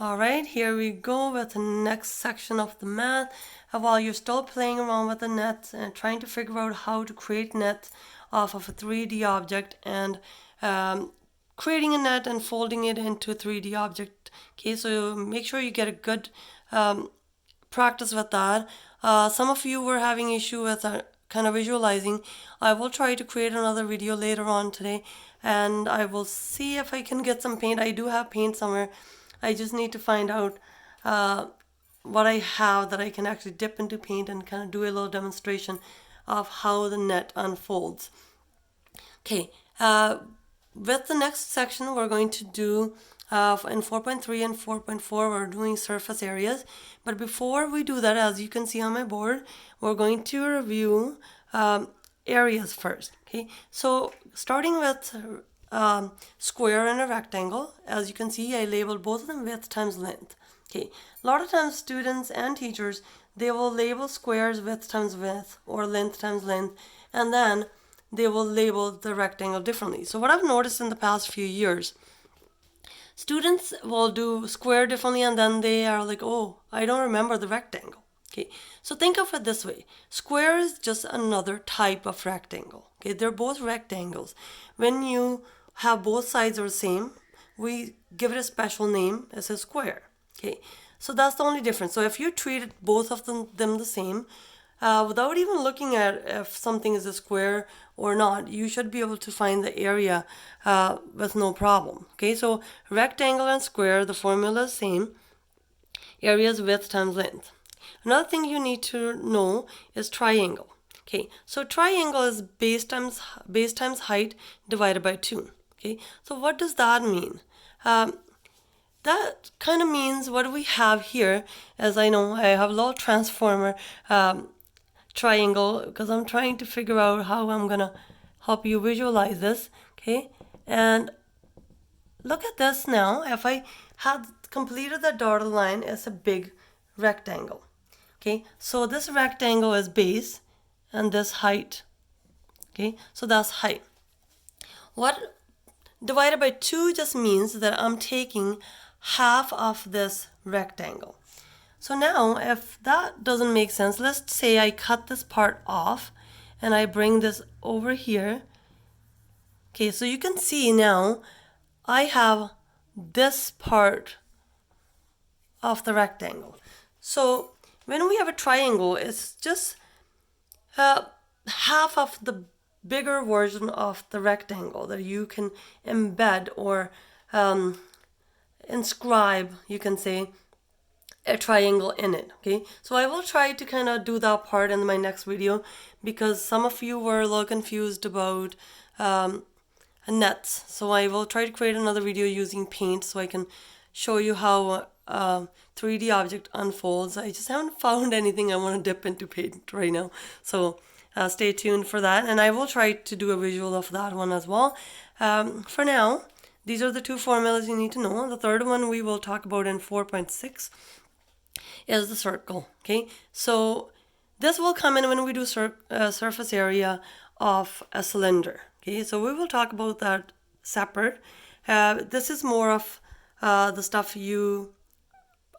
Alright, here we go with the next section of the math. While you're still playing around with the nets and trying to figure out how to create nets off of a 3D object and creating a net and folding it into a 3D object. Okay, so make sure you get a good practice with that. Some of you were having issue with kind of visualizing. I will try to create another video later on today, and I will see if I can get some paint. I do have paint somewhere. I just need to find out what I have that I can actually dip into paint and kind of do a little demonstration of how the net unfolds. Okay, with the next section we're going to do in 4.3 and 4.4 we're doing surface areas. But before we do that, as you can see on my board, we're going to review areas first. Okay, so starting with square and a rectangle. As you can see, I labeled both of them width times length. Okay, a lot of times students and teachers, they will label squares width times width or length times length, and then they will label the rectangle differently. So what I've noticed in the past few years, students will do square differently and then they are like, oh, I don't remember the rectangle. Okay, so think of it this way. Square is just another type of rectangle. Okay, they're both rectangles. When you have both sides are the same, we give it a special name as a square. Okay, so that's the only difference. So if you treated both of them the same, without even looking at if something is a square or not, you should be able to find the area with no problem. Okay, so rectangle and square, the formula is the same. Area is width times length. Another thing you need to know is triangle. Okay, so triangle is base times height divided by 2. Okay, so what does that mean? That kind of means what we have here, as I know I have a little transformer triangle because I'm trying to figure out how I'm gonna help you visualize this. Okay, and look at this now. If I had completed the dotted line, it's a big rectangle. Okay, so this rectangle is base and this height. Okay, so that's height. What divided by 2 just means that I'm taking half of this rectangle. So now if that doesn't make sense, let's say I cut this part off and I bring this over here. Okay, so you can see now I have this part of the rectangle. So when we have a triangle, it's just half of the bigger version of the rectangle that you can embed or inscribe, you can say, a triangle in it. Okay, so I will try to kind of do that part in my next video because some of you were a little confused about nets. So I will try to create another video using paint so I can show you how 3D object unfolds. I just haven't found anything I want to dip into paint right now, so stay tuned for that, and I will try to do a visual of that one as well. For now, these are the two formulas you need to know. The third one we will talk about in 4.6 is the circle. Okay, so this will come in when we do surface area of a cylinder. Okay, so we will talk about that separate. This is more of the stuff you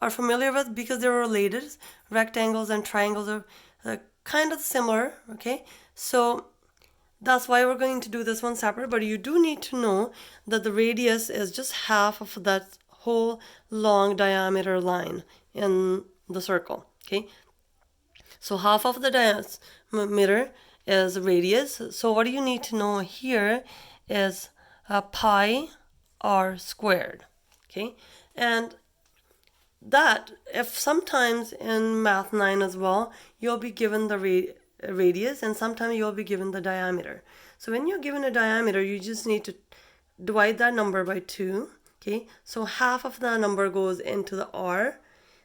are familiar with because they're related. Rectangles and triangles are kind of similar. Okay, so that's why we're going to do this one separate, but you do need to know that the radius is just half of that whole long diameter line in the circle. Okay, so half of the diameter is radius. So what you need to know here is pi r squared. Okay, and that, if sometimes in Math 9 as well, you'll be given the radius and sometimes you'll be given the diameter. So when you're given a diameter, you just need to divide that number by 2. Okay, so half of that number goes into the r.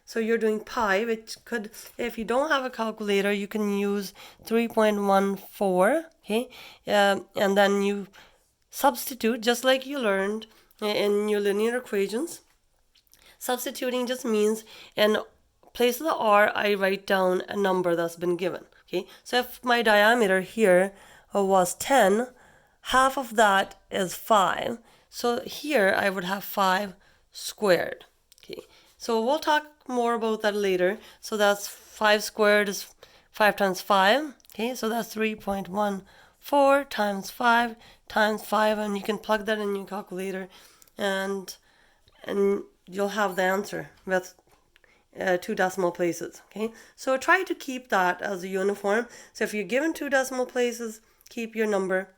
So you're doing pi, which could, if you don't have a calculator, you can use 3.14. Okay, and then you substitute just like you learned in your linear equations. Substituting just means in place of the r, I write down a number that's been given. Okay, so if my diameter here was 10, half of that is 5. So here I would have 5 squared. Okay, So we'll talk more about that later. So that's 5 squared is 5 times 5. Okay, so that's 3.14 times 5 times 5, and you can plug that in your calculator, and you'll have the answer with 2 decimal places. Okay, so try to keep that as a uniform. So if you're given 2 decimal places, keep your number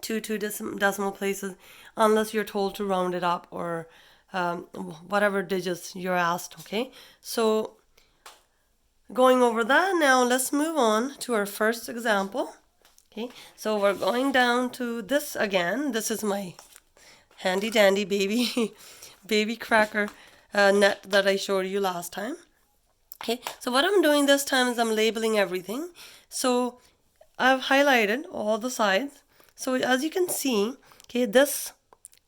to 2 decimal places, unless you're told to round it up or whatever digits you're asked. Okay, so going over that, now let's move on to our first example. Okay, so we're going down to this again. This is my handy dandy baby cracker net that I showed you last time. Okay, so what I'm doing this time is I'm labeling everything. So I've highlighted all the sides. So as you can see, okay, this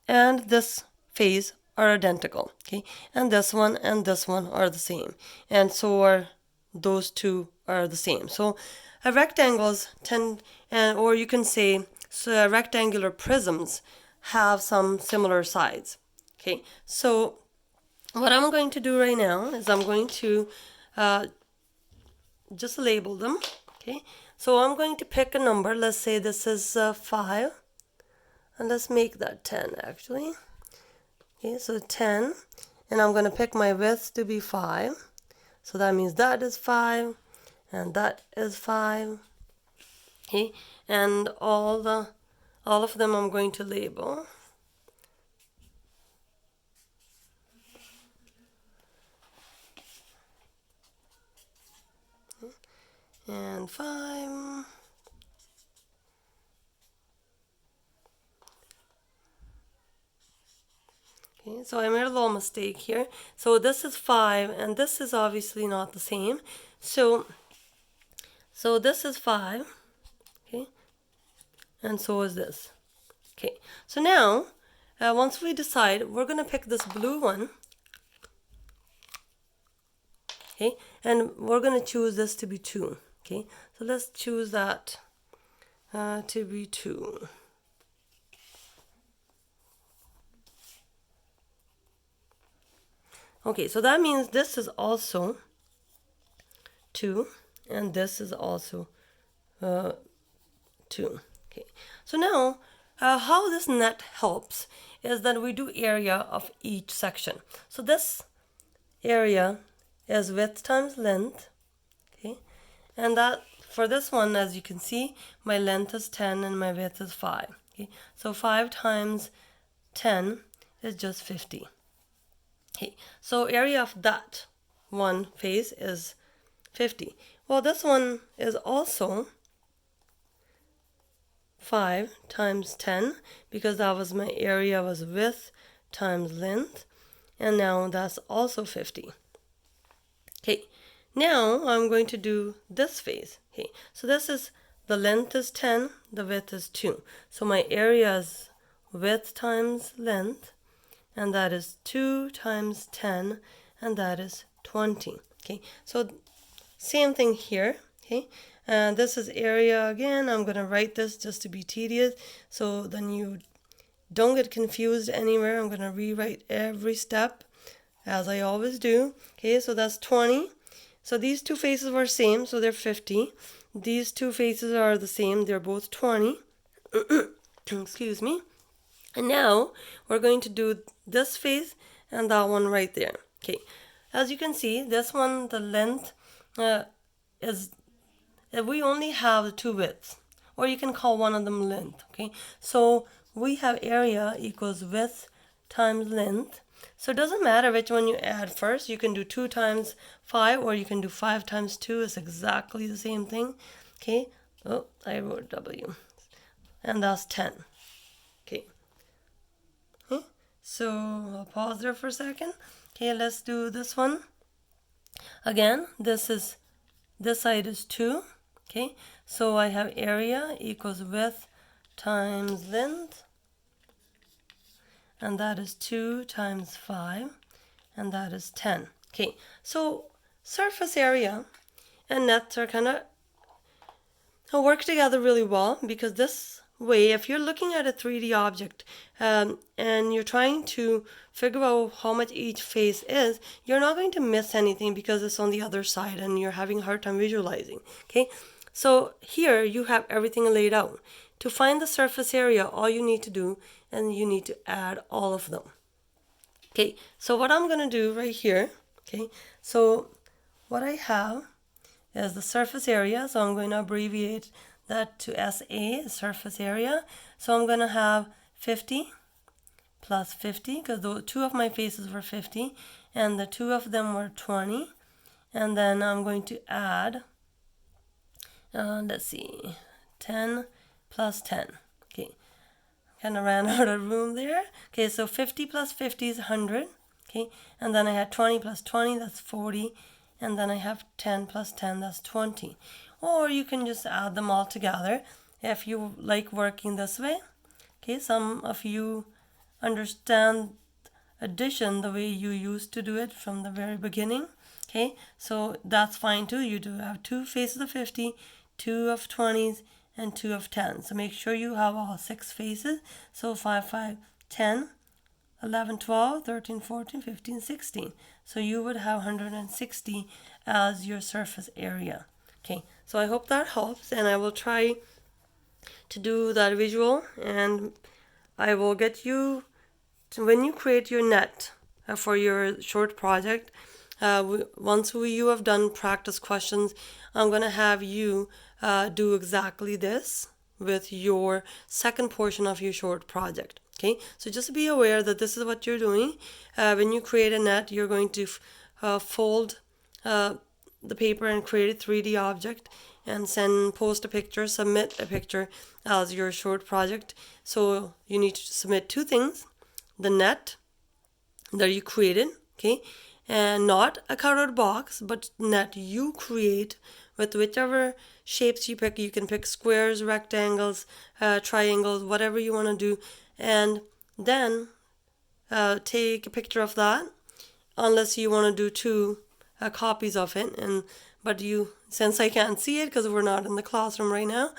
and this face are identical. Okay, and this one are the same, and so are those two are the same. So rectangles tend, or you can say, so rectangular prisms have some similar sides. Okay, so what I'm going to do right now is I'm going to just label them. Okay, so I'm going to pick a number. Let's say this is 5, and let's make that 10 actually. Okay, so 10, and I'm going to pick my width to be 5. So that means that is 5, and that is 5. Okay, and all of them I'm going to label. And 5. Okay, so I made a little mistake here. So this is 5, and this is obviously not the same. So this is 5, okay, and so is this. Okay, so now once we decide, we're going to pick this blue one. Okay, and we're going to choose this to be 2. Okay, so let's choose that to be 2. Okay, so that means this is also 2, and this is also 2. Okay, so now how this net helps is that we do area of each section. So this area is width times length. Okay, and that for this one, as you can see, my length is 10 and my width is 5. Okay, so 5 times 10 is just 50. Okay, so area of that one face is 50. Well, this one is also 5 times 10, because that was my area was width times length, and now that's also 50. Okay, now I'm going to do this face. Okay, so this is, the length is 10, the width is 2. So my area is width times length, and that is 2 times 10, and that is 20. Okay, so same thing here. Okay, and this is area again. I'm going to write this just to be tedious, so then you don't get confused anywhere. I'm going to rewrite every step as I always do. Okay, so that's 20. So these two faces were same, so they're 50. These two faces are the same, they're both 20. Excuse me. And now we're going to do this face and that one right there. Okay, as you can see, this one, the length is, we only have the 2 widths, or you can call one of them length. Okay, so we have area equals width times length. So it doesn't matter which one you add first. You can do 2 times 5, or you can do 5 times 2. It's exactly the same thing. Okay, oh, I wrote W, and that's 10. Okay. Okay, so I'll pause there for a second. Okay, let's do this one. Again, this side is 2. Okay, so I have area equals width times length, and that is 2 times 5, and that is 10. Okay, so surface area and nets are kind of work together really well, because this way, if you're looking at a 3D object and you're trying to figure out how much each face is, you're not going to miss anything because it's on the other side and you're having a hard time visualizing. Okay, so here you have everything laid out. To find the surface area, all you need to do, and you need to add all of them. Okay, so what I'm going to do right here, okay, so what I have is the surface area, so I'm going to abbreviate that to SA, surface area. So I'm going to have 50 plus 50, because the two of my faces were 50, and the two of them were 20. And then I'm going to add, let's see, 10 plus 10. Okay, kind of ran out of room there. Okay, so 50 plus 50 is 100. Okay, and then I had 20 plus 20, that's 40. And then I have 10 plus 10, that's 20. Or you can just add them all together if you like working this way. Okay, some of you understand addition the way you used to do it from the very beginning. Okay, so that's fine too. You do have two faces of 50, two of 20s, and two of 10. So make sure you have all 6 faces. So 5, 5, 10, 11, 12, 13, 14, 15, 16. So you would have 160 as your surface area. Okay, so I hope that helps, and I will try to do that visual, and I will get you to, when you create your net for your short project, once you have done practice questions, I'm going to have you do exactly this with your second portion of your short project. Okay, so just be aware that this is what you're doing. When you create a net, you're going to fold the paper and create a 3D object and post a picture, submit a picture as your short project. So you need to submit 2 things: the net that you created, okay, and not a colored box, but net you create with whichever shapes you pick. You can pick squares, rectangles, triangles, whatever you want to do, and then take a picture of that, unless you want to do 2 copies of it. But since I can't see it because we're not in the classroom right now,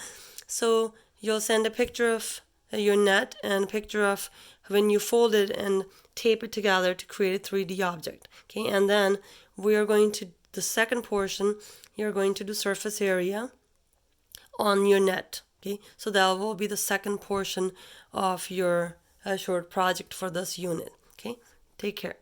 so you'll send a picture of your net and a picture of when you fold it and tape it together to create a 3D object. Okay, and then we are going to, the second portion, you're going to do surface area on your net. Okay, so that will be the second portion of your short project for this unit. Okay, take care.